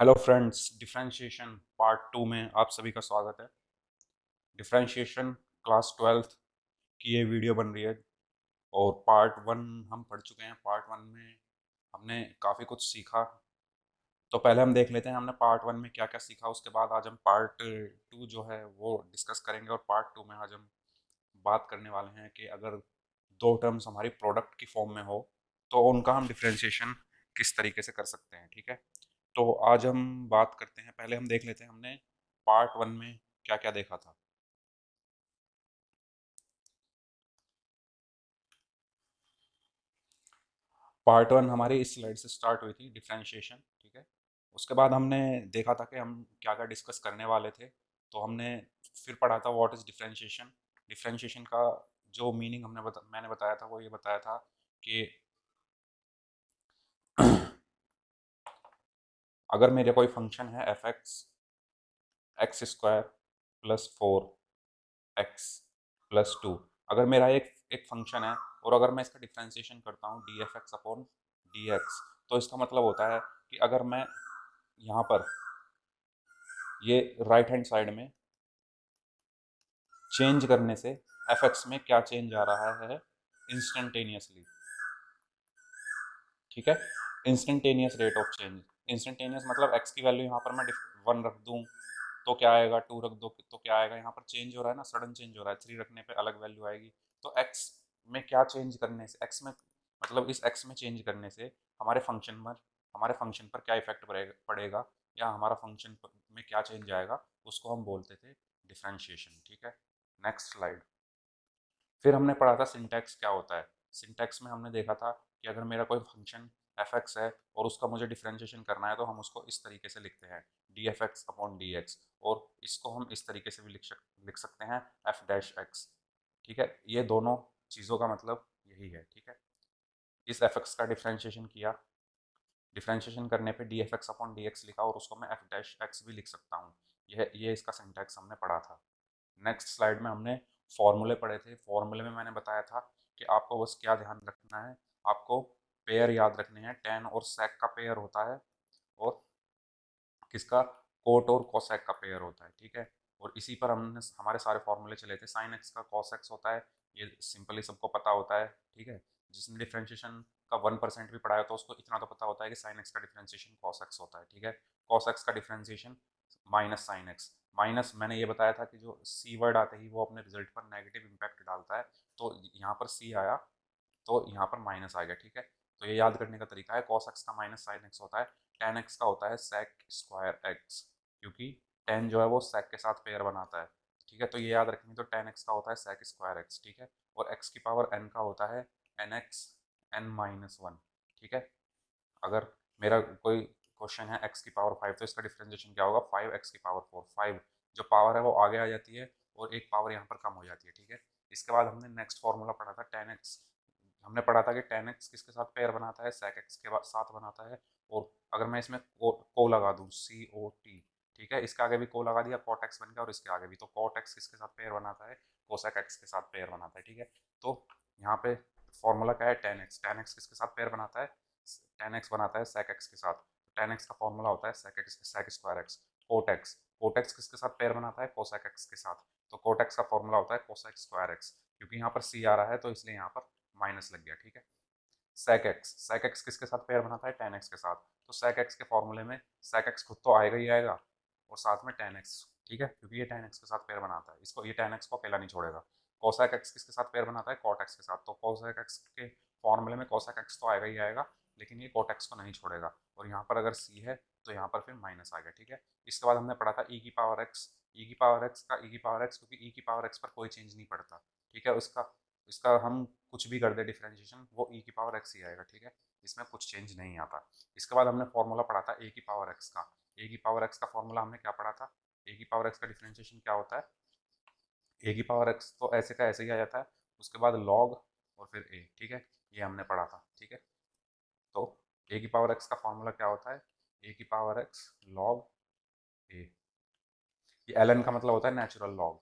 Hello friends, differentiation part two में आप सभी का स्वागत है। डिफरेंशिएशन क्लास ट्वेल्थ की ये वीडियो बन रही है और पार्ट वन हम पढ़ चुके हैं। पार्ट वन में हमने काफ़ी कुछ सीखा। तो पहले हम देख लेते हैं हमने पार्ट वन में क्या क्या सीखा, उसके बाद आज हम पार्ट टू जो है वो डिस्कस करेंगे। और पार्ट टू में आज हम बात करने वाले हैं कि अगर दो टर्म्स हमारी प्रोडक्ट की फॉर्म में हो तो उनका हम डिफरेंशिएशन किस तरीके से कर सकते हैं। ठीक है, तो आज हम बात करते हैं। पहले हम देख लेते हैं हमने पार्ट वन में क्या क्या देखा था। पार्ट वन हमारी इस स्लाइड से स्टार्ट हुई थी, डिफरेंशिएशन। ठीक है, उसके बाद हमने देखा था कि हम क्या क्या डिस्कस करने वाले थे। तो हमने फिर पढ़ा था व्हाट इज़ डिफरेंशिएशन। डिफरेंशिएशन का जो मीनिंग मैंने बताया था वो ये बताया था कि अगर मेरे कोई फंक्शन है F x square plus four x plus two, अगर मेरा एक फंक्शन है और अगर मैं इसका डिफ्रेंसिएशन करता हूँ D F x upon d x, तो इसका मतलब होता है कि अगर मैं यहाँ पर ये राइट हैंड साइड में चेंज करने से एफ एक्स में क्या चेंज आ रहा है इंस्टेंटेनियसली। ठीक है, instantaneous rate of change. Instantaneous मतलब एक्स की वैल्यू यहाँ पर मैं वन रख दूँ तो क्या आएगा, टू रख दो तो क्या आएगा। यहाँ पर चेंज हो रहा है ना, सडन चेंज हो रहा है। थ्री रखने पे अलग वैल्यू आएगी। तो एक्स में क्या चेंज करने से, एक्स में मतलब इस एक्स में चेंज करने से हमारे फंक्शन पर क्या इफेक्ट पड़ेगा या हमारा फंक्शन में क्या चेंज आएगा, उसको हम बोलते थे डिफरेंशिएशन। ठीक है, नेक्स्ट स्लाइड। फिर हमने पढ़ा था सिंटैक्स क्या होता है। सिंटैक्स में हमने देखा था कि अगर मेरा कोई फंक्शन एफ एक्स है और उसका मुझे डिफरेंशिएशन करना है तो हम उसको इस तरीके से लिखते हैं D F x upon d x. और इसको हम इस तरीके से भी लिख सकते हैं एफ डैश एक्स। ठीक है, ये दोनों चीज़ों का मतलब यही है। ठीक है, इस एफ एक्स का डिफरेंशिएशन किया, डिफरेंशिएशन करने पे D F x upon d x लिखा और उसको मैं एफ डैश एक्स भी लिख सकता हूँ। ये इसका सिंटैक्स हमने पढ़ा था। नेक्स्ट स्लाइड में हमने फॉर्मूले पढ़े थे। फॉर्मूले में मैंने बताया था कि आपको बस क्या ध्यान रखना है, आपको पेयर याद रखने हैं। टेन और सेक का पेयर होता है और किसका, कोट और कोसेक का पेयर होता है। ठीक है, और इसी पर हमने हमारे सारे फॉर्मूले चले थे। साइन एक्स का कॉस एक्स होता है, ये सिंपली सबको पता होता है। ठीक है, जिसने डिफरेंशिएशन का 1% भी पढ़ाया तो उसको इतना तो पता होता है कि साइन एक्स का डिफरेंशिएशन कॉस एक्स होता है। ठीक है, कॉस एक्स का differentiation minus sine x. Minus मैंने ये बताया था कि जो सी वर्ड आते ही वो अपने रिजल्ट पर नेगेटिव इम्पैक्ट डालता है। तो यहाँ पर सी आया तो यहाँ पर माइनस आ गया। ठीक है, तो ये याद करने का तरीका है, कॉस एक्स का माइनस साइन एक्स होता है। टेन एक्स का होता है सेक स्क्वायर एक्स, क्योंकि टेन जो है वो सेक के साथ पेयर बनाता है। ठीक है, तो ये याद रखेंगे। तो टेन एक्स का होता है सेक स्क्वायर एक्स। ठीक है, और एक्स की पावर एन का होता है n x n minus one. ठीक है, अगर मेरा कोई क्वेश्चन है एक्स की पावर फाइव तो इसका डिफरेंशिएशन क्या होगा, फाइव एक्स की पावर फोर। फाइव जो पावर है वो आगे आ जाती है और एक पावर यहाँ पर कम हो जाती है। ठीक है, इसके बाद हमने नेक्स्ट फॉर्मूला पढ़ा था टेन एक्स। हमने पढ़ा था कि टेन एक्स किसके साथ पेयर बनाता है, सेक एक्स के साथ बनाता है। और अगर मैं इसमें को लगा दूँ सी ओ टी, ठीक है, इसके आगे भी को लगा दिया, कॉट एक्स बन गया। और इसके आगे भी, तो कॉट एक्स किसके साथ पेयर बनाता है, कोसेक एक्स के साथ पेयर बनाता है। ठीक है, तो यहाँ पे फॉर्मूला क्या है, टेन एक्स। टेन एक्स किसके साथ पेयर बनाता है, टेन एक्स बनाता है सेक एक्स के साथ। टेन एक्स का फॉर्मूला होता है sec x sec square x. Cot x, cot x किसके साथ पेयर बनाता है, कोसेक एक्स के साथ। तो कोट एक्स का फॉर्मूला होता है कोसेक स्क्वायर एक्स। क्योंकि यहाँ पर सी आ रहा है तो इसलिए यहाँ पर माइनस लग गया। ठीक है, सेक एक्स किसके साथ पेयर बनाता है, टेन एक्स के साथ। तो सेक एक्स के फॉर्मूले में सेक एक्स खुद तो आएगा ही आएगा और साथ में टेन एक्स। ठीक है, क्योंकि ये टेन एक्स के साथ पेयर बनाता है, इसको ये टेन एक्स को अकेला नहीं छोड़ेगा। कोसेक एक्स किसके साथ पेयर बनाता है, कॉट एक्स के साथ। तो कोसेक एक्स के फॉर्मूले में कोसेक एक्स तो आएगा ही आएगा, लेकिन ये कॉट एक्स को नहीं छोड़ेगा। और यहाँ पर अगर सी है तो यहाँ पर फिर माइनस आ गया। ठीक है, इसके बाद हमने पढ़ा था ई की पावर एक्स। ई की पावर एक्स का ई की पावर एक्स, क्योंकि ई की पावर एक्स पर कोई चेंज नहीं पड़ता। ठीक है, उसका इसका हम कुछ भी कर दे डिफरेंशिएशन, वो ई की पावर एक्स ही आएगा। ठीक है, इसमें कुछ चेंज नहीं आता। इसके बाद हमने फॉर्मूला पढ़ा था ए की पावर एक्स का। ए की पावर एक्स का फॉर्मूला हमने क्या पढ़ा था, ए की पावर एक्स का डिफरेंशिएशन क्या होता है, ए की पावर एक्स तो ऐसे का ऐसे ही आ जाता है, उसके बाद लॉग और फिर ए। ठीक है, ये हमने पढ़ा था। ठीक है, तो ए की पावर एक्स का फॉर्मूला क्या होता है, ए की पावर एक्स लॉग ए। ये एल एन का मतलब होता है नेचुरल लॉग।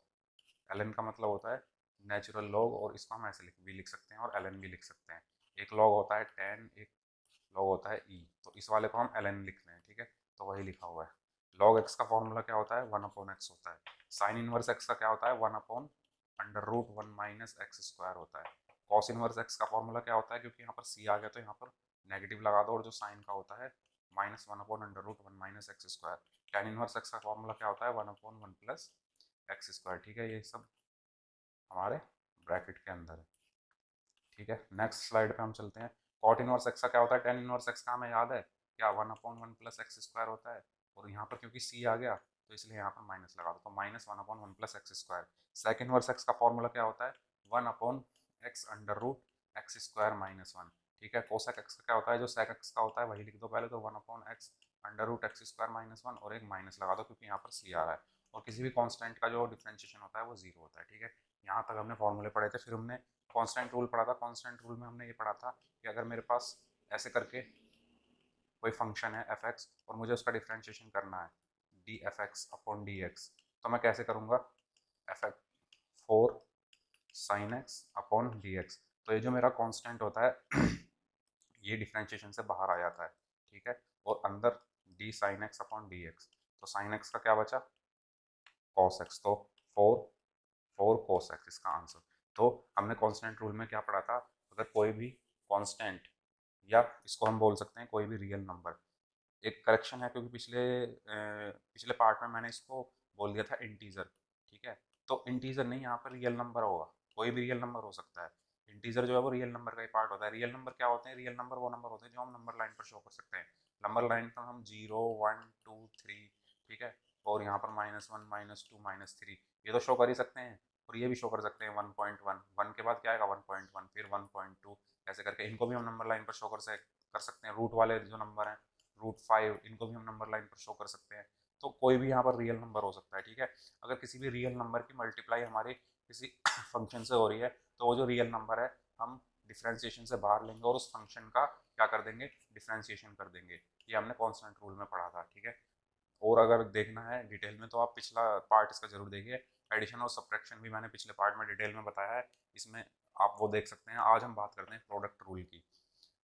एल एन का मतलब होता है नेचुरल लॉग, और इसको हम ऐसे भी लिख सकते हैं और एल एन भी लिख सकते हैं। एक लॉग होता है टेन, एक लॉग होता है ई, तो इस वाले को हम एल एन लिखते हैं। ठीक है, तो वही लिखा हुआ है। लॉग एक्स का फॉर्मूला क्या होता है, 1/x होता है। साइन इनवर्स एक्स का क्या होता है, 1/√1 माइनस एक्स स्क्वायर होता है। कॉस इनवर्स एक्स का फॉर्मूला क्या होता है, क्योंकि यहाँ पर सी आ गया तो यहाँ पर नेगेटिव लगा दो, और जो साइन का होता है -1/√1 minus x square. Tan inverse x का फॉर्मूला क्या होता है, 1/1 प्लस एक्स स्क्वायर। ठीक है, ये सब हमारे ब्रैकेट के अंदर है। ठीक है, नेक्स्ट स्लाइड पे हम चलते हैं। कॉट इनवर्स एक्स का क्या होता है, टेन इनवर्स एक्स का हमें याद है क्या, 1/1 प्लस एक्स स्क्वायर होता है। और यहाँ पर क्योंकि सी आ गया तो इसलिए यहाँ पर माइनस लगा दो, तो -1/1 plus x square. Sec inverse x का फॉर्मूला क्या होता है, 1/x√x² - 1। ठीक है, कोसेक एक्स का क्या होता है, जो सेक एक्स का होता है वही लिख दो पहले, तो 1/x√x² - 1 और एक माइनस लगा दो क्योंकि यहाँ पर सी आ रहा है। और किसी भी कांस्टेंट का जो डिफरेंशिएशन होता है वो जीरो होता है। ठीक है, यहाँ तक हमने फॉर्मूले पढ़े थे। फिर हमने कांस्टेंट रूल पढ़ा था। कांस्टेंट रूल में हमने ये पढ़ा था कि अगर मेरे पास ऐसे करके कोई फंक्शन है एफ एक्स और मुझे उसका डिफरेंशिएशन करना है d(f(x)/dx, तो मैं कैसे करूँगा, एफ एक्स 4 sin x/dx। तो ये जो मेरा कांस्टेंट होता है ये डिफरेंशिएशन से बाहर आ जाता है। ठीक है, और अंदर d(sin x/dx), तो sin x का क्या बचा, cos x, तो 4 cos x इसका आंसर। तो हमने कांस्टेंट रूल में क्या पढ़ा था, अगर कोई भी कांस्टेंट, या इसको हम बोल सकते हैं कोई भी रियल नंबर, एक करेक्शन है क्योंकि पिछले पार्ट में मैंने इसको बोल दिया था इंटीजर। ठीक है, तो इंटीजर नहीं, यहाँ पर रियल नंबर होगा, कोई भी रियल नंबर हो सकता है। इंटीजर जो है वो रियल नंबर का ही पार्ट होता है। रियल नंबर क्या होते हैं, रियल नंबर वो नंबर होते हैं जो हम नंबर लाइन पर शो कर सकते हैं। नंबर लाइन पर हम 0 1 2 3, ठीक है, और यहाँ पर -1 -2 -3 ये तो शो कर ही सकते हैं, और ये भी शो कर सकते हैं 1.1, 1 के बाद क्या आएगा 1.1, फिर 1.2, ऐसे करके इनको भी हम नंबर लाइन पर शो कर सकते हैं। रूट वाले जो नंबर हैं, √5, इनको भी हम नंबर लाइन पर शो कर सकते हैं। तो कोई भी यहाँ पर रियल नंबर हो सकता है। ठीक है, अगर किसी भी रियल नंबर की मल्टीप्लाई हमारे किसी फंक्शन से हो रही है तो वो जो रियल नंबर है हम डिफ्रेंसिएशन से बाहर लेंगे और उस फंक्शन का क्या कर देंगे, डिफ्रेंसिएशन कर देंगे। ये हमने कांस्टेंट रूल में पढ़ा था। ठीक है, और अगर देखना है डिटेल में तो आप पिछला पार्ट इसका जरूर देखिए। एडिशन और सब्ट्रैक्शन भी मैंने पिछले पार्ट में डिटेल में बताया है, इसमें आप वो देख सकते हैं। आज हम बात करते हैं प्रोडक्ट रूल की।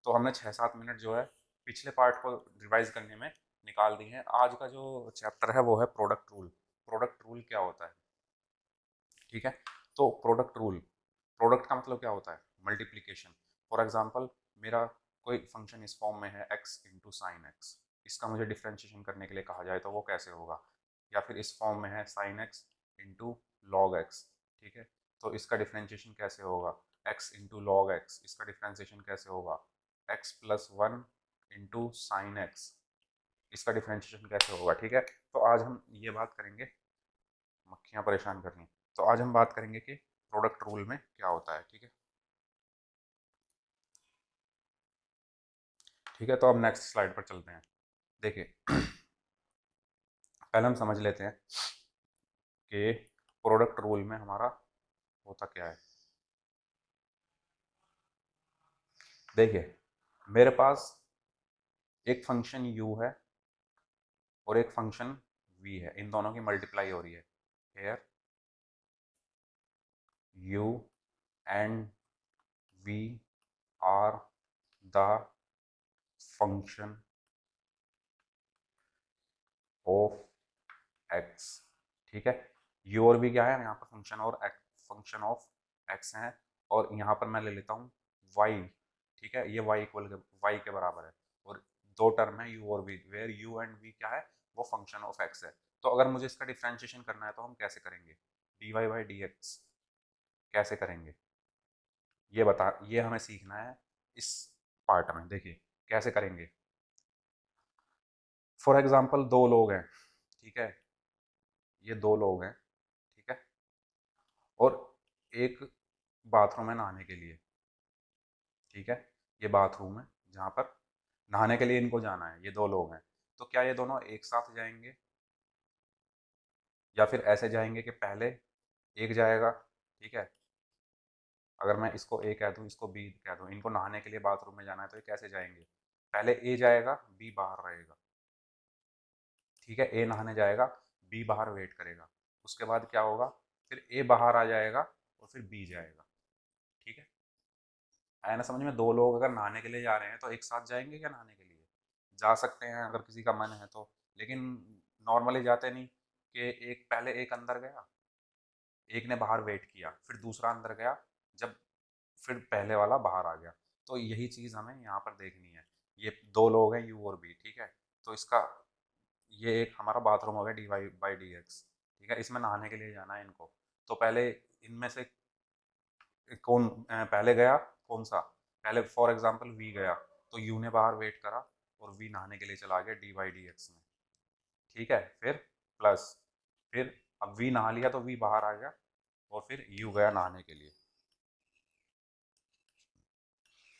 तो हमने 6-7 मिनट जो है पिछले पार्ट को रिवाइज करने में निकाल दी हैं। आज का जो चैप्टर है वो है प्रोडक्ट रूल। प्रोडक्ट रूल क्या होता है, ठीक है, तो प्रोडक्ट रूल, प्रोडक्ट का मतलब क्या होता है, मल्टीप्लीकेशन। फॉर एग्जांपल, मेरा कोई फंक्शन इस फॉर्म में है x × sin x, इसका मुझे डिफ्रेंशिएशन करने के लिए कहा जाए तो वो कैसे होगा। या फिर इस फॉर्म में है sin x × log x, ठीक है, तो इसका डिफ्रेंशिएशन कैसे होगा, x × log x, इसका डिफ्रेंशिएशन कैसे होगा, x+1 × sin x, इसका डिफ्रेंशिएशन कैसे होगा। ठीक है, तो आज हम ये बात करेंगे, मक्खियाँ परेशान कर रही हैं, तो आज हम बात करेंगे कि प्रोडक्ट रूल में क्या होता है। ठीक है, ठीक है, तो अब नेक्स्ट स्लाइड पर चलते हैं। देखिए पहले हम समझ लेते हैं कि प्रोडक्ट रूल में हमारा होता क्या है। देखिए, मेरे पास एक फंक्शन u है और एक फंक्शन v है, इन दोनों की मल्टीप्लाई हो रही है। Here u and v are the function of x। ठीक है, u और v क्या है, यहाँ पर फंक्शन और फंक्शन ऑफ x है, और यहाँ पर मैं ले लेता हूँ y। ठीक है, ये y के बराबर है, और दो टर्म है u और v, where u and v क्या है, वो फंक्शन ऑफ x है। तो अगर मुझे इसका डिफ्रेंशिएशन करना है तो हम कैसे करेंगे, dy/dx कैसे करेंगे, ये हमें सीखना है इस पार्ट में। देखिए कैसे करेंगे। फॉर एग्जाम्पल, दो लोग हैं, ठीक है, ये दो लोग हैं, ठीक है, और एक बाथरूम है नहाने के लिए। ठीक है, ये बाथरूम है जहाँ पर नहाने के लिए इनको जाना है, ये दो लोग हैं। तो क्या ये दोनों एक साथ जाएंगे, या फिर ऐसे जाएंगे कि पहले एक जाएगा, ठीक है, अगर मैं इसको ए कह दूँ इसको बी कह दूँ, इनको नहाने के लिए बाथरूम में जाना है तो ये कैसे जाएंगे, पहले ए जाएगा बी बाहर रहेगा। ठीक है, ए नहाने जाएगा, बी बाहर वेट करेगा, उसके बाद क्या होगा, फिर ए बाहर आ जाएगा और फिर बी जाएगा। ठीक है, आया ना समझ में, दो लोग अगर नहाने के लिए जा रहे हैं तो एक साथ जाएंगे क्या नहाने के लिए, जा सकते हैं अगर किसी का मन है तो, लेकिन नॉर्मली जाते नहीं, कि एक पहले एक अंदर गया, एक ने बाहर वेट किया, फिर दूसरा अंदर गया, जब फिर पहले वाला बाहर आ गया। तो यही चीज़ हमें यहाँ पर देखनी है। ये दो लोग हैं यू और बी, ठीक है। तो इसका ये एक हमारा बाथरूम हो गया d y by d x, ठीक है। इसमें नहाने के लिए जाना है इनको। तो पहले इनमें से कौन पहले गया, कौन सा पहले, फॉर एग्जांपल वी गया, तो यू ने बाहर वेट करा और वी नहाने के लिए चला गया डी वाई डी एक्स में, ठीक है। फिर प्लस, फिर अब वी नहा लिया तो वी बाहर आ गया और फिर यू गया नहाने के लिए।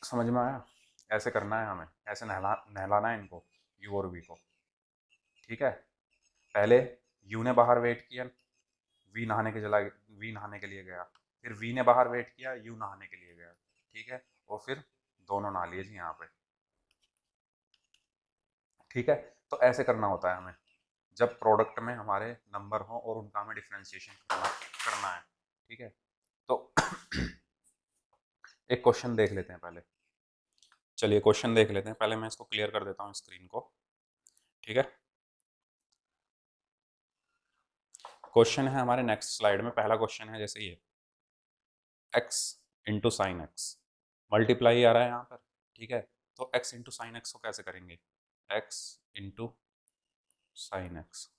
समझ में आया? ऐसे करना है हमें, ऐसे नहलाना है इनको, यू और वी को, ठीक है। पहले यू ने बाहर वेट किया, वी नहाने के चला वी नहाने के लिए गया, फिर वी ने बाहर वेट किया, यू नहाने के लिए गया, ठीक है। और फिर दोनों नहा लिए जी यहाँ पे, ठीक है। तो ऐसे करना होता है हमें, जब प्रोडक्ट में हमारे नंबर हो और उनका हमें डिफ्रेंशिएशन करना है, ठीक है। तो एक क्वेश्चन देख लेते हैं पहले। चलिए क्वेश्चन देख लेते हैं, पहले मैं इसको क्लियर कर देता हूँ स्क्रीन को, ठीक है। क्वेश्चन है हमारे नेक्स्ट स्लाइड में, पहला क्वेश्चन है जैसे ये, x into sine x, multiply आ रहा है यहाँ पर, ठीक है। तो x इंटू साइन एक्स को कैसे करेंगे, x इंटू साइन एक्स,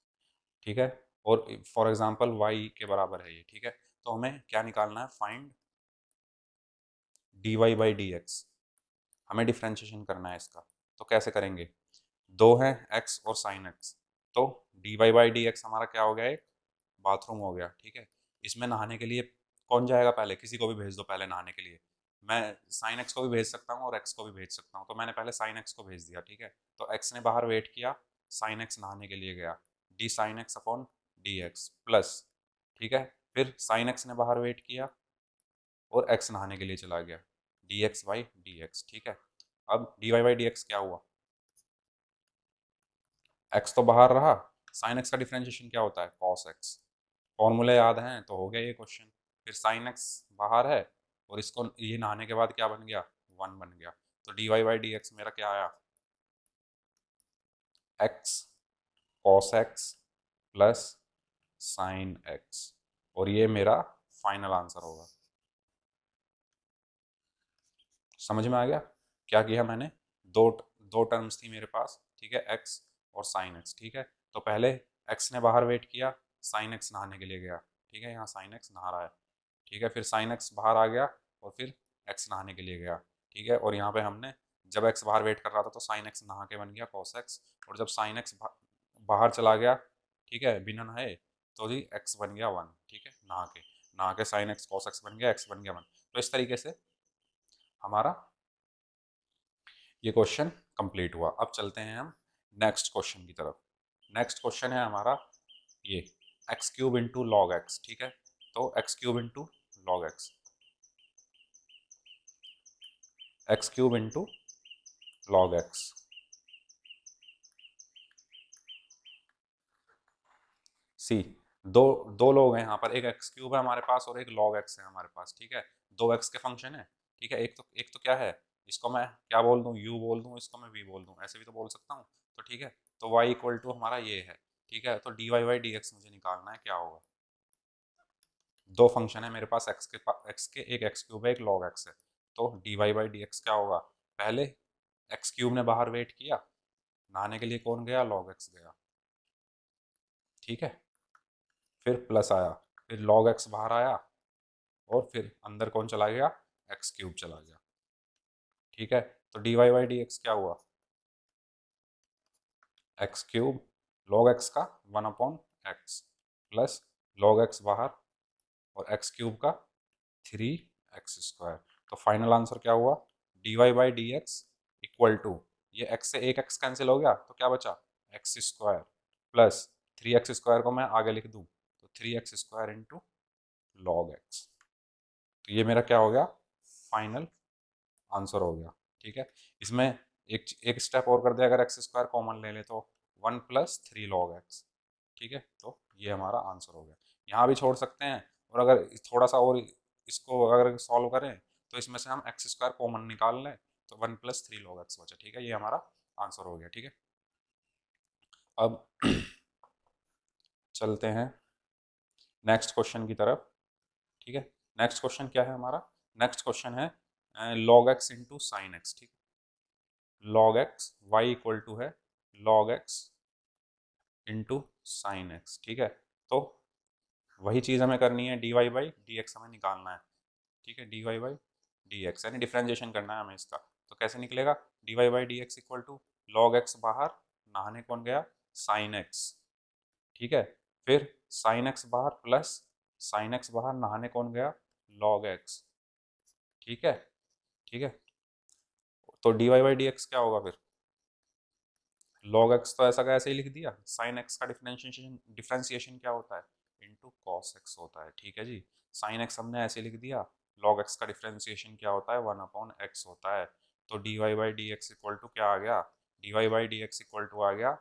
ठीक है। और फॉर एग्जांपल y के बराबर है ये, ठीक है। तो हमें क्या निकालना है, find d y by d x, हमें डिफ्रेंशिएशन करना है इसका। तो कैसे करेंगे, दो है x और साइन x, तो d y by d x हमारा क्या हो गया, एक बाथरूम हो गया, ठीक है। इसमें नहाने के लिए कौन जाएगा, पहले किसी को भी भेज दो पहले नहाने के लिए। मैं साइन एक्स को भी भेज सकता हूँ और एक्स को भी भेज सकता हूँ, तो मैंने पहले साइन एक्स को भेज दिया, ठीक है। तो एक्स ने बाहर वेट किया, साइन एक्स नहाने के लिए गया, D sine x upon d x plus, ठीक है। फिर साइन एक्स ने बाहर वेट किया और एक्स नहाने के लिए चला गया, d x by d x, ठीक है। अब d y by d x क्या हुआ, एक्स तो बाहर रहा, साइन एक्स का डिफ्रेंशिएशन क्या होता है, कॉस एक्स, फॉर्मूले याद हैं तो हो गया ये क्वेश्चन। फिर साइन एक्स बाहर है और इसको ये नहाने के बाद क्या बन गया, वन बन गया। तो d y by d x मेरा क्या आया, x cos x plus sine x, और ये मेरा फाइनल आंसर होगा। समझ में आ गया क्या किया मैंने, दो दो टर्म्स थी मेरे पास, ठीक है, एक्स और साइन एक्स, ठीक है। तो पहले एक्स ने बाहर वेट किया, साइन एक्स नहाने के लिए गया, ठीक है, यहाँ साइन एक्स नहा रहा है, ठीक है। फिर साइन एक्स बाहर आ गया और फिर एक्स नहाने के लिए गया, ठीक है। और यहाँ पे हमने जब एक्स बाहर वेट कर रहा था तो साइन एक्स नहा के बन गया कॉस एक्स, और जब साइन एक्स बाहर चला गया, ठीक है, बिना नहाए, तो जी एक्स बन गया वन, ठीक है। नहा के साइन एक्स कॉस एक्स बन गया, एक्स बन गया वन। तो इस तरीके से हमारा ये क्वेश्चन कंप्लीट हुआ। अब चलते हैं हम नेक्स्ट क्वेश्चन की तरफ। नेक्स्ट क्वेश्चन है हमारा ये, x cube into log x, ठीक है। तो x cube into log x, x cube into log x, सी, दो दो लोग हैं यहाँ पर, एक एक्स क्यूब है हमारे पास और एक लॉग एक्स है हमारे पास, ठीक है। दो एक्स के फंक्शन है, ठीक है। एक तो क्या है, इसको मैं क्या बोल दूँ, यू बोल दूँ, इसको मैं वी बोल दूँ, ऐसे भी तो बोल सकता हूँ। तो ठीक है, तो y इक्वल टू हमारा ये है, ठीक है। तो d y by d x मुझे निकालना है, क्या होगा, दो फंक्शन है मेरे पास, एक्स के एक एक्स क्यूब है एक लॉग एक्स है। तो d y by d x क्या होगा, पहले एक्स क्यूब ने बाहर वेट किया, नहाने के लिए कौन गया, लॉग एक्स गया, ठीक है। फिर प्लस आया, फिर लॉग एक्स बाहर आया और फिर अंदर कौन चला गया, एक्स क्यूब चला गया, ठीक है। तो d y by d x क्या हुआ, एक्स क्यूब लॉग एक्स का one upon x plus log x बाहर और एक्स क्यूब का थ्री एक्स स्क्वायर। तो फाइनल आंसर क्या हुआ, d y by d x equal to, ये एक्स से एक एक्स कैंसिल हो गया तो क्या बचा, x square plus three x square को मैं आगे लिख दूँ तो three x square into log x. तो ये मेरा क्या हो गया, फाइनल आंसर हो गया, ठीक है। इसमें एक एक स्टेप और कर दिया, अगर एक्स स्क्वायर कॉमन ले ले तो one plus three log x, ठीक है। तो ये हमारा आंसर हो गया, यहाँ भी छोड़ सकते हैं। और अगर थोड़ा सा और इसको अगर सॉल्व करें तो इसमें से हम एक्स स्क्वायर कॉमन निकाल लें तो one plus three log x बचा, ठीक है। ये हमारा आंसर हो गया। ठीक है, अब चलते हैं नेक्स्ट क्वेश्चन की तरफ। ठीक है, नेक्स्ट क्वेश्चन क्या है हमारा? नेक्स्ट क्वेश्चन है log x into sine x. ठीक है, log x y equal to है log x into sine x. ठीक है, तो वही चीज़ हमें करनी है, d y by d x हमें निकालना है। ठीक है, d y by d x यानी डिफ्रेंशिएशन करना है हमें इसका। तो कैसे निकलेगा? D y by d x equal to log x बाहर, नहाने कौन गया? Sign x. ठीक है, फिर साइन एक्स बाहर प्लस साइन एक्स बाहर, नहाने कौन गया? Log x. ठीक है, ठीक है, तो d y by d x क्या होगा फिर? लॉग एक्स तो ऐसा का ऐसे ही लिख दिया, साइन एक्स का डिफरेंशिएशन डिफरेंशिएशन क्या होता है? इनटू कॉस एक्स होता है। ठीक है जी, साइन एक्स हमने ऐसे लिख दिया, लॉग एक्स का डिफरेंशिएशन क्या होता है? 1/x होता है। तो d y by d x equal to क्या आ गया? D y by d x equal to आ गया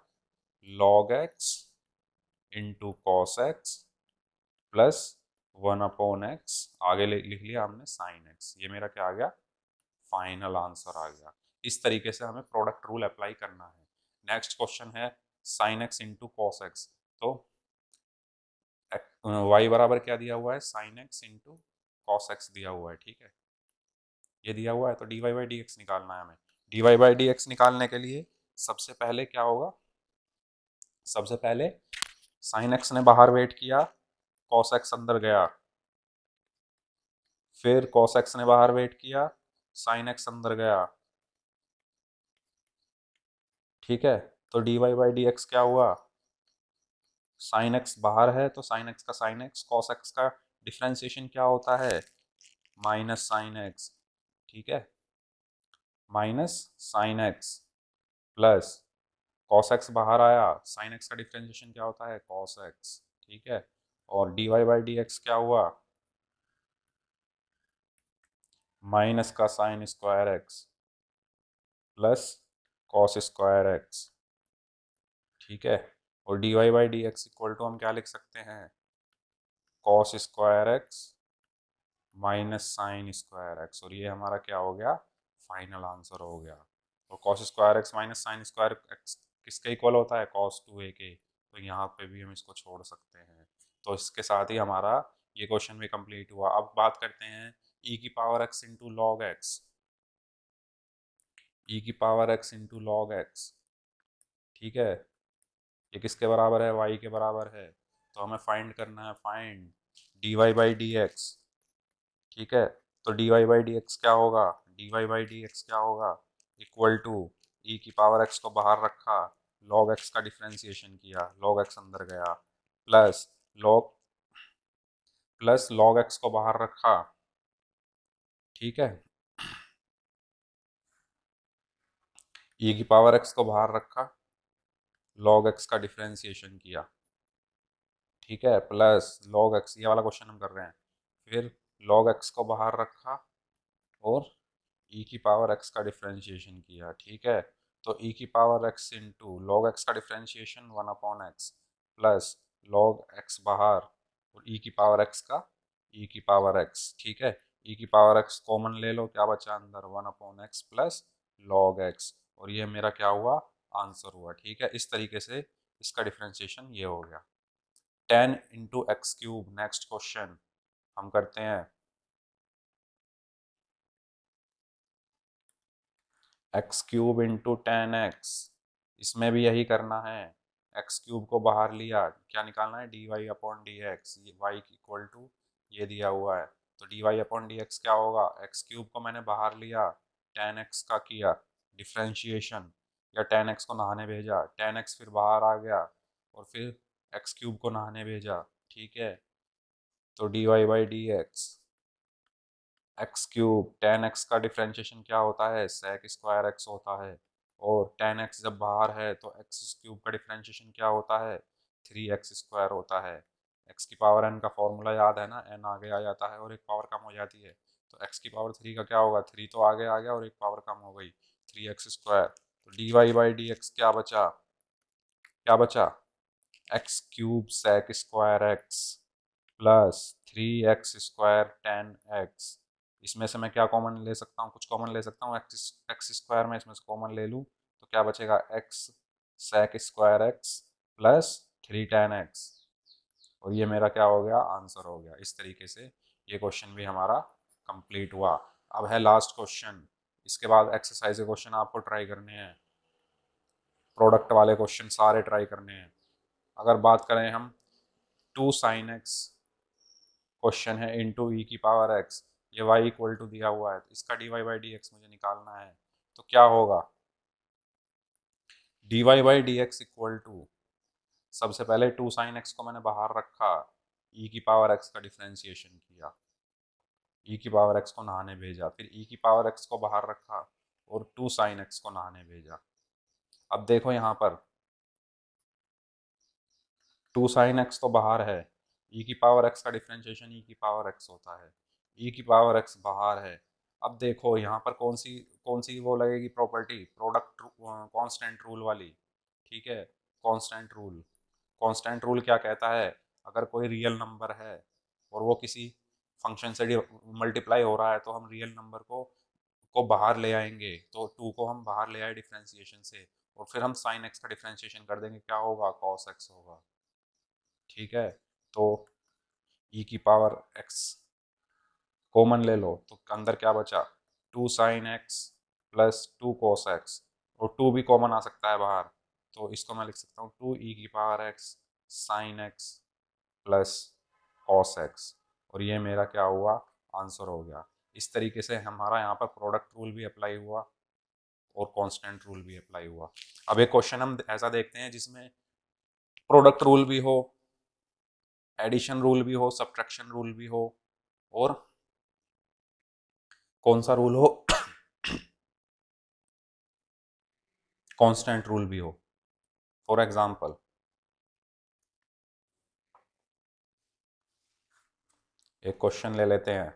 log x into cos x plus 1/x, आगे लिख लिया हमने साइन एक्स। ये मेरा क्या आ गया? फाइनल आंसर आ गया। इस तरीके से हमें प्रोडक्ट रूल अप्लाई करना है। नेक्स्ट क्वेश्चन है sign x into cos x. तो वाई बराबर क्या दिया हुआ है? Sign x into cos x दिया हुआ है। ठीक है, ये दिया हुआ है, तो d y by d x निकालना है हमें। D y by d x निकालने के लिए सबसे पहले क्या होगा? सबसे पहले साइन एक्स ने बाहर वेट किया, कॉस एक्स अंदर गया, फिर कॉस एक्स ने बाहर वेट किया, साइन एक्स अंदर गया। ठीक है, तो d y by d x क्या हुआ? साइन एक्स बाहर है तो साइन एक्स का साइन एक्स, कॉस एक्स का डिफ्रेंसिएशन क्या होता है? Minus sine x. ठीक है, minus sine x plus cos x बाहर आया, साइन एक्स का डिफ्रेंसिएशन क्या होता है? Cos x. ठीक है, और d y by d x क्या हुआ? माइनस का sine square x plus cos square x. ठीक है, और d y by d x equal to हम क्या लिख सकते हैं? Cos square x minus sine square x. और ये हमारा क्या हो गया? फाइनल आंसर हो गया। और cos square x minus sine square x किसके इक्वल होता है? कॉस 2a के। तो यहाँ पे भी हम इसको छोड़ सकते हैं। तो इसके साथ ही हमारा ये क्वेश्चन भी कंप्लीट हुआ। अब बात करते हैं e की power x into log x. e की power x into log x. ठीक है, ये किसके बराबर है? y के बराबर है। तो हमें फाइंड करना है, find d y by d x. ठीक है, तो d y by d x क्या होगा? D y by d x क्या होगा? इक्वल टू ई की पावर एक्स को बाहर रखा, लॉग एक्स का डिफ्रेंसिएशन किया, लॉग एक्स अंदर गया, प्लस लॉग एक्स को बाहर रखा। ठीक है, ई की पावर एक्स को बाहर रखा, लॉग एक्स का डिफ्रेंसिएशन किया। ठीक है, प्लस लॉग एक्स, ये वाला क्वेश्चन हम कर रहे हैं। फिर लॉग एक्स को बाहर रखा और ई की पावर एक्स का डिफ्रेंशिएशन किया। ठीक है, तो ई की power x into log x का differentiation 1/x plus log x बाहर और ई की पावर एक्स का ई की पावर एक्स। ठीक है, ई की पावर एक्स कॉमन ले लो, क्या बचा अंदर? 1/x plus log x. और ये मेरा क्या हुआ? आंसर हुआ। ठीक है, इस तरीके से इसका डिफ्रेंशिएशन ये हो गया। 10 × x³ नेक्स्ट क्वेश्चन हम करते हैं। x³ इंटू 10x, इसमें भी यही करना है। x³ को बाहर लिया, क्या निकालना है? dy upon d x, y equal to ये दिया हुआ है। तो dy अपॉन डी एक्स क्या होगा? x³ को मैंने बाहर लिया, 10x का किया डिफ्रेंशिएशन, या 10x को नहाने भेजा, 10x फिर बाहर आ गया और फिर x³ को नहाने भेजा। ठीक है, तो dy by D x³ 10x का डिफ्रेंशिएशन क्या होता है? sec स्क्वायर x होता है। और 10x जब बाहर है तो x³ का डिफ्रेंशिएशन क्या होता है? 3x² होता है। x की पावर n का फॉर्मूला याद है ना, n आगे आ जाता है और एक पावर कम हो जाती है। तो x की पावर 3 का क्या होगा? 3 तो आगे आ गया और एक पावर कम हो गई, 3x²। तो dy बाई डी एक्स क्या बचा? क्या बचा? x³ sec square x plus 3x² 10x। इसमें से मैं क्या कॉमन ले सकता हूँ? कुछ कॉमन ले सकता हूँ, x स्क्वायर में इसमें से कॉमन ले लूँ तो क्या बचेगा, x sec square x plus 3 tan x, और ये मेरा क्या हो गया, आंसर हो गया। इस तरीके से ये क्वेश्चन भी हमारा कंप्लीट हुआ। अब है लास्ट क्वेश्चन, इसके बाद एक्सरसाइज के क्वेश्चन आपको ट्राई करने हैं, प्रोडक्ट वाले क्वेश्चन सारे ट्राई करने हैं। अगर बात करें हम 2 sin x, क्वेश्चन है इंटू ई की पावर x, ये y इक्वल टू दिया हुआ है, तो इसका dy बाई डी एक्स मुझे निकालना है। तो क्या होगा, dy by d x equal to, सबसे पहले 2 sin x को मैंने बाहर रखा, e की पावर x का डिफ्रेंसिएशन किया, e की पावर x को नहाने भेजा, फिर e की पावर x को बाहर रखा और 2 sin x को नहाने भेजा। अब देखो यहाँ पर 2 sin x तो बाहर है, e की पावर x का डिफ्रेंशिएशन e की पावर x होता है, e की पावर x बाहर है। अब देखो यहाँ पर कौन सी वो लगेगी प्रॉपर्टी, प्रोडक्ट कांस्टेंट रूल वाली, ठीक है। कांस्टेंट रूल क्या कहता है, अगर कोई रियल नंबर है और वो किसी फंक्शन से मल्टीप्लाई हो रहा है तो हम रियल नंबर को बाहर ले आएंगे, तो 2 को हम बाहर ले आए डिफ्रेंसिएशन से, और फिर हम साइन एक्स का डिफ्रेंसिएशन कर देंगे, क्या होगा, कॉस एक्स होगा, ठीक है। तो e की पावर x कॉमन ले लो, तो अंदर क्या बचा, 2 sin x plus 2 cos x, और 2 भी कॉमन आ सकता है बाहर, तो इसको मैं लिख सकता हूँ 2e की power x sin x plus cos x, और ये मेरा क्या हुआ, आंसर हो गया। इस तरीके से हमारा यहाँ पर प्रोडक्ट रूल भी अप्लाई हुआ और कांस्टेंट रूल भी अप्लाई हुआ। अब एक क्वेश्चन हम ऐसा देखते हैं जिसमें प्रोडक्ट रूल भी हो, एडिशन रूल भी हो, सब्ट्रैक्शन रूल भी हो, और कौन सा रूल हो, कांस्टेंट रूल भी हो। फॉर एग्जांपल एक क्वेश्चन ले लेते हैं,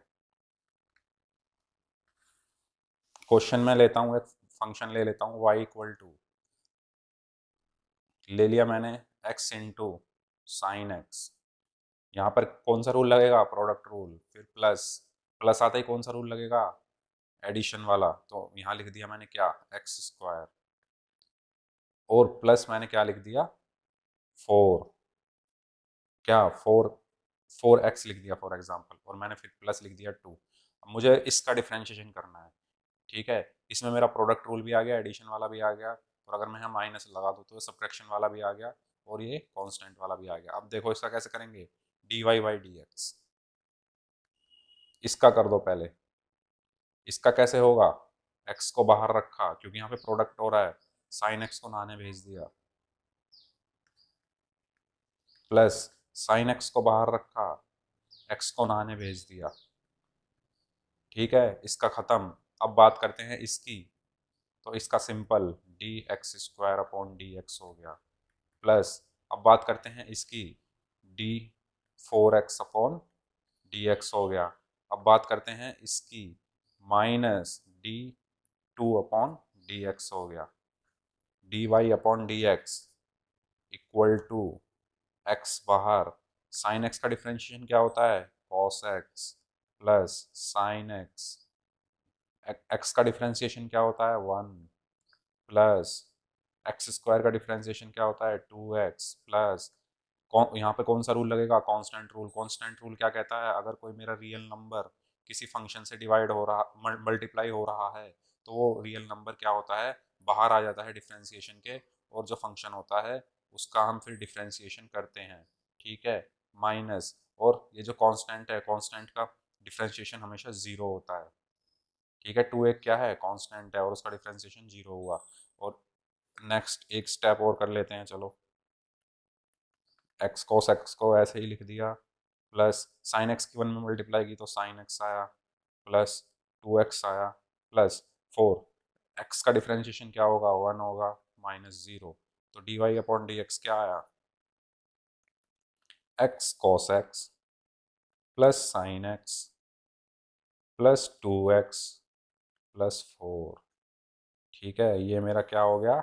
क्वेश्चन में लेता हूँ, एक फंक्शन ले लेता हूँ y इक्वल टू, ले लिया मैंने x इंटू साइन एक्स, यहाँ पर कौन सा रूल लगेगा, प्रोडक्ट रूल, फिर प्लस, प्लस आता ही कौन सा रूल लगेगा, एडिशन वाला, तो यहाँ लिख दिया मैंने क्या, एक्स स्क्वायर, और प्लस मैंने क्या लिख दिया, 4, क्या 4x लिख दिया फॉर एग्जांपल, और मैंने फिर प्लस लिख दिया 2। अब मुझे इसका डिफ्रेंशिएशन करना है, ठीक है। इसमें मेरा प्रोडक्ट रूल भी आ गया, एडिशन वाला भी आ गया, और अगर मैं यहाँ माइनस लगा दूँ तो सब्ट्रैक्शन वाला भी आ गया, और ये कांस्टेंट वाला भी आ गया। अब देखो इसका कैसे करेंगे, dy बाई डी एक्स, इसका कर दो पहले। इसका कैसे होगा, x को बाहर रखा क्योंकि यहाँ पे प्रोडक्ट हो रहा है, साइन x को नहाने भेज दिया, प्लस साइन x को बाहर रखा, x को नहाने भेज दिया, ठीक है। इसका खत्म। अब बात करते हैं इसकी, तो इसका simple D x square upon d x हो गया, प्लस अब बात करते हैं इसकी, D 4x upon d x हो गया। अब बात करते हैं इसकी, minus d 2 upon d x हो गया, d y upon d x equal to x बाहर, साइन एक्स का डिफरेंशिएशन क्या होता है, cos x plus sine x, x का डिफरेंशिएशन क्या होता है, 1 प्लस एक्स स्क्वायर का डिफरेंशिएशन क्या होता है, 2x प्लस, यहाँ पे कौन सा रूल लगेगा, कांस्टेंट रूल। कांस्टेंट रूल क्या कहता है, अगर कोई मेरा रियल नंबर किसी फंक्शन से डिवाइड हो रहा, मल्टीप्लाई हो रहा है, तो वो रियल नंबर क्या होता है, बाहर आ जाता है डिफरेंशिएशन के, और जो फंक्शन होता है उसका हम फिर डिफरेंशिएशन करते हैं, ठीक है, माइनस, और ये जो कांस्टेंट है, कांस्टेंट का डिफरेंशिएशन हमेशा 0 होता है, ठीक है। 2 एक क्या है, कांस्टेंट है, और उसका डिफरेंशिएशन 0 हुआ। और नेक्स्ट एक स्टेप और कर लेते हैं, चलो, एक्स कोस एक्स को ऐसे ही लिख दिया, प्लस साइन एक्स की 1 में मल्टीप्लाई की तो साइन एक्स आया, प्लस 2x आया, प्लस 4, एक्स का डिफरेंशिएशन क्या होगा, 1 होगा, माइनस 0, तो d y upon d x क्या आया, x cos x plus sine x plus 2x plus 4, ठीक है। ये मेरा क्या हो गया,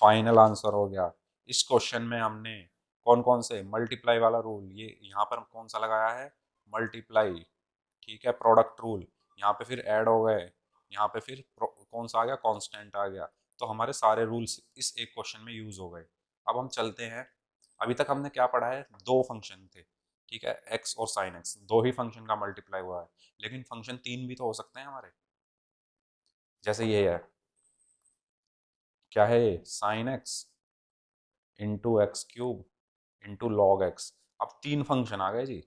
फाइनल आंसर हो गया। इस क्वेश्चन में हमने कौन कौन से, मल्टीप्लाई वाला रूल, ये यहाँ पर कौन सा लगाया है, मल्टीप्लाई, ठीक है, प्रोडक्ट रूल, यहाँ पे फिर ऐड हो गए, यहाँ पे फिर कौन सा आ गया, कांस्टेंट आ गया, तो हमारे सारे रूल्स इस एक क्वेश्चन में यूज हो गए। अब हम चलते हैं, अभी तक हमने क्या पढ़ा है, दो फंक्शन थे, ठीक है, एक्स और साइन एक्स, दो ही फंक्शन का मल्टीप्लाई हुआ है, लेकिन फंक्शन तीन भी तो हो सकते हैं हमारे। जैसे ये है, क्या है ये, sign x into x cube into log x. अब तीन फंक्शन आ गए जी।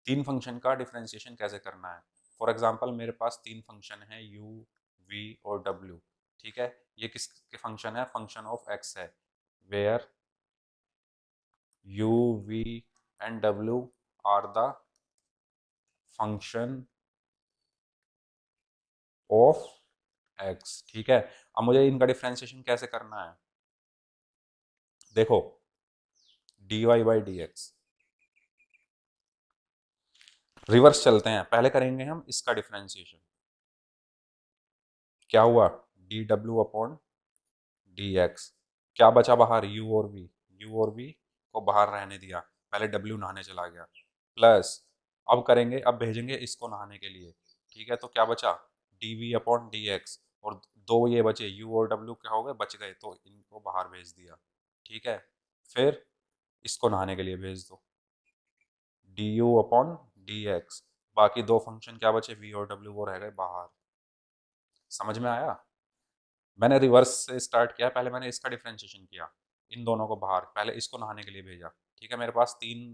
तीन फंक्शन का डिफरेंशिएशन कैसे करना है। फॉर एग्जांपल मेरे पास तीन फंक्शन है u, v और w, ठीक है। ये किस के फंक्शन है, फंक्शन ऑफ x है, where u, v and w are the function of x, ठीक है। अब मुझे इनका डिफरेंशिएशन कैसे करना है, देखो, dy by d x, reverse चलते हैं, पहले करेंगे हम इसका डिफरेंशिएशन। क्या हुआ, D W upon d x, क्या बचा बाहर, u और v, u और v को बाहर रहने दिया, पहले w नहाने चला गया, प्लस अब करेंगे, अब भेजेंगे इसको नहाने के लिए, ठीक है। तो क्या बचा, dv अपॉन डी एक्स, और दो ये बचे u और w क्या हो गए, बच गए, तो इनको बाहर भेज दिया, ठीक है। फिर इसको नहाने के लिए भेज दो, du अपॉन डी एक्स, बाकी दो फंक्शन क्या बचे, v और w, वो रह गए बाहर। समझ में आया, मैंने रिवर्स से स्टार्ट किया, पहले मैंने इसका डिफरेंशिएशन किया, इन दोनों को बाहर, पहले इसको नहाने के लिए भेजा, ठीक है। मेरे पास तीन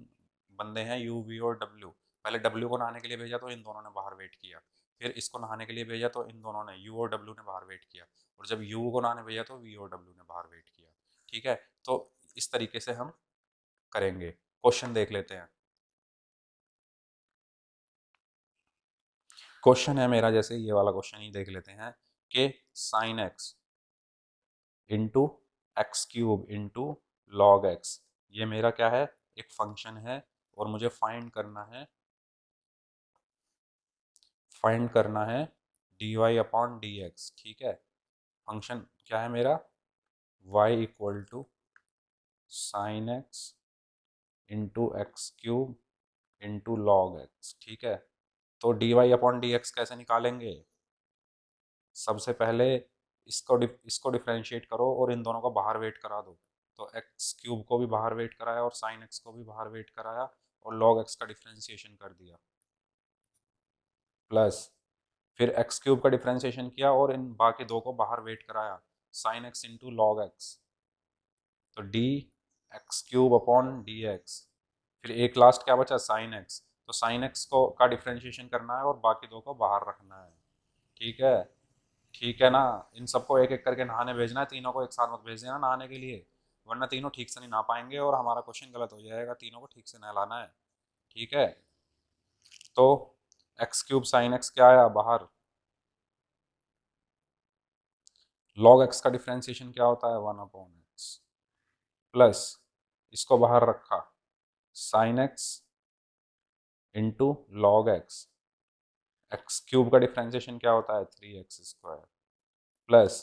बंदे हैं u, v और w, पहले w को नहाने के लिए भेजा तो इन दोनों ने बाहर वेट किया, फिर इसको नहाने के लिए भेजा तो इन दोनों ने, u और w ने बाहर वेट किया, और जब u को नहाने भेजा तो v और w ने बाहर वेट किया, ठीक है। तो इस तरीके से हम करेंगे। क्वेश्चन देख लेते हैं। क्वेश्चन है मेरा, जैसे ये वाला क्वेश्चन ही देख लेते हैं, कि sign x into x cube into log x, ये मेरा क्या है, एक फंक्शन है, और मुझे फाइंड करना है d y upon d x, ठीक है। फंक्शन क्या है मेरा, y equal to sine x into x cube into log x, ठीक है। तो d y upon d x कैसे निकालेंगे, सबसे पहले इसको डिफरेंशिएट करो और इन दोनों को बाहर वेट करा दो, तो एक्स क्यूब को भी बाहर वेट कराया और साइन एक्स को भी बाहर वेट कराया, और लॉग एक्स का डिफरेंशिएशन कर दिया, प्लस फिर एक्स क्यूब का डिफरेंशिएशन किया और इन बाकी दो को बाहर वेट कराया, sine x into log x, तो d x cube upon d x, फिर एक लास्ट क्या बचा, साइन एक्स, तो साइन एक्स को का डिफरेंशिएशन करना है और बाकी दो को बाहर रखना है, ठीक है। ठीक है ना, इन सबको एक एक करके नहाने भेजना है, तीनों को एक साथ मत भेज देना नहाने के लिए, वरना तीनों ठीक से नहीं नहा पाएंगे और हमारा क्वेश्चन गलत हो जाएगा, तीनों को ठीक से नहलाना है, ठीक है। तो एक्स क्यूब साइन एक्स क्या आया बाहर, लॉग एक्स का डिफरेंशिएशन क्या होता है, वन अपॉन एक्स, प्लस इसको बाहर रखा, sign x into log x, x cube का डिफरेंशिएशन क्या होता है, three x square, plus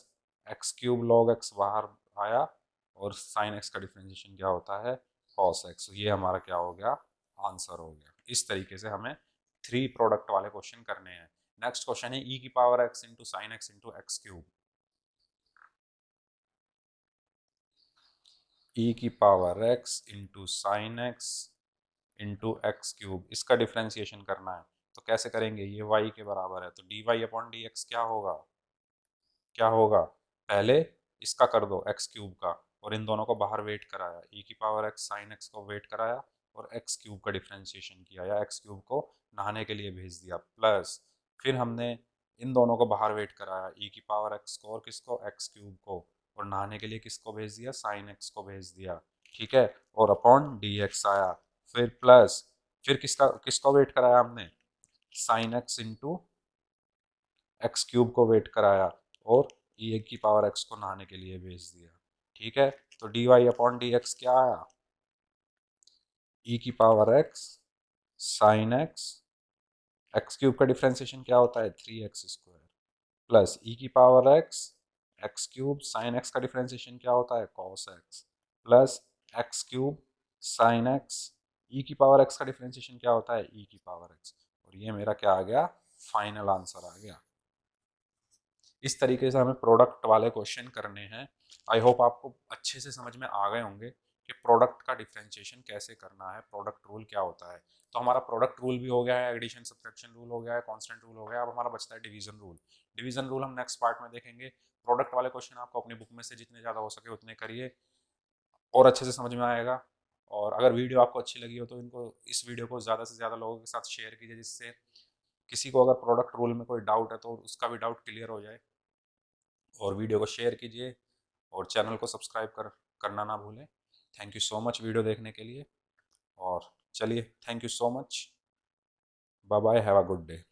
x cube log x बाहर आया, और साइन एक्स का डिफरेंशिएशन क्या होता है, कॉस एक्स। ये हमारा क्या हो गया, आंसर हो गया। इस तरीके से हमें थ्री प्रोडक्ट वाले क्वेश्चन करने हैं। नेक्स्ट क्वेश्चन है ई की power x into sine x into x cube, e की power x into sine x into x cube, इसका डिफरेंशिएशन करना है। तो कैसे करेंगे, ये y के बराबर है, तो d y upon d x क्या होगा, क्या होगा, पहले इसका कर दो एक्स क्यूब का, और इन दोनों को बाहर वेट कराया, ई की पावर एक्स साइन एक्स को वेट कराया, और एक्स क्यूब का डिफरेंशिएशन किया, या एक्स क्यूब को नहाने के लिए भेज दिया, प्लस फिर हमने इन दोनों को बाहर वेट कराया, ई की पावर एक्स को और किसको, एक्स क्यूब को, और नहाने के लिए किसको भेज दिया, साइन एक्स को भेज दिया, ठीक है, और अपॉन डी एक्स आया, फिर प्लस फिर किसको वेट कराया हमने, sign x into x cube को वेट कराया, और ई की पावर एक्स को नहाने के लिए भेज दिया, ठीक है। तो d y upon d x क्या आया, ई की power x sine x, x cube का डिफरेंशिएशन क्या होता है, three x square, plus e की power x x cube sine x का डिफरेंशिएशन क्या होता है, cos x, plus x cube sine x, e की पावर एक्स का डिफरेंशिएशन क्या होता है, ई की पावर एक्स, और ये मेरा क्या आ गया, फाइनल आंसर आ गया। इस तरीके से हमें प्रोडक्ट वाले क्वेश्चन करने हैं। आई होप आपको अच्छे से समझ में आ गए होंगे कि प्रोडक्ट का डिफ्रेंशिएशन कैसे करना है, प्रोडक्ट रूल क्या होता है। तो हमारा प्रोडक्ट रूल भी हो गया है, एडिशन सब्ट्रैक्शन रूल हो गया है, कांस्टेंट रूल हो गया है। अब हमारा बचता है डिवीजन रूल। डिवीजन रूल हम नेक्स्ट पार्ट में देखेंगे। प्रोडक्ट वाले क्वेश्चन आपको अपनी बुक में से जितने ज़्यादा हो सके उतने करिए और अच्छे से समझ में आएगा। और अगर वीडियो आपको अच्छी लगी हो तो इस वीडियो को ज़्यादा से ज़्यादा लोगों के साथ शेयर कीजिए, जिससे किसी को अगर प्रोडक्ट रूल में कोई डाउट है तो उसका भी डाउट क्लियर हो जाए। और वीडियो को शेयर कीजिए और चैनल को सब्सक्राइब करना ना भूलें। Thank you so much video देखने के लिए। और चलिए, thank you so much. Bye bye, have a good day.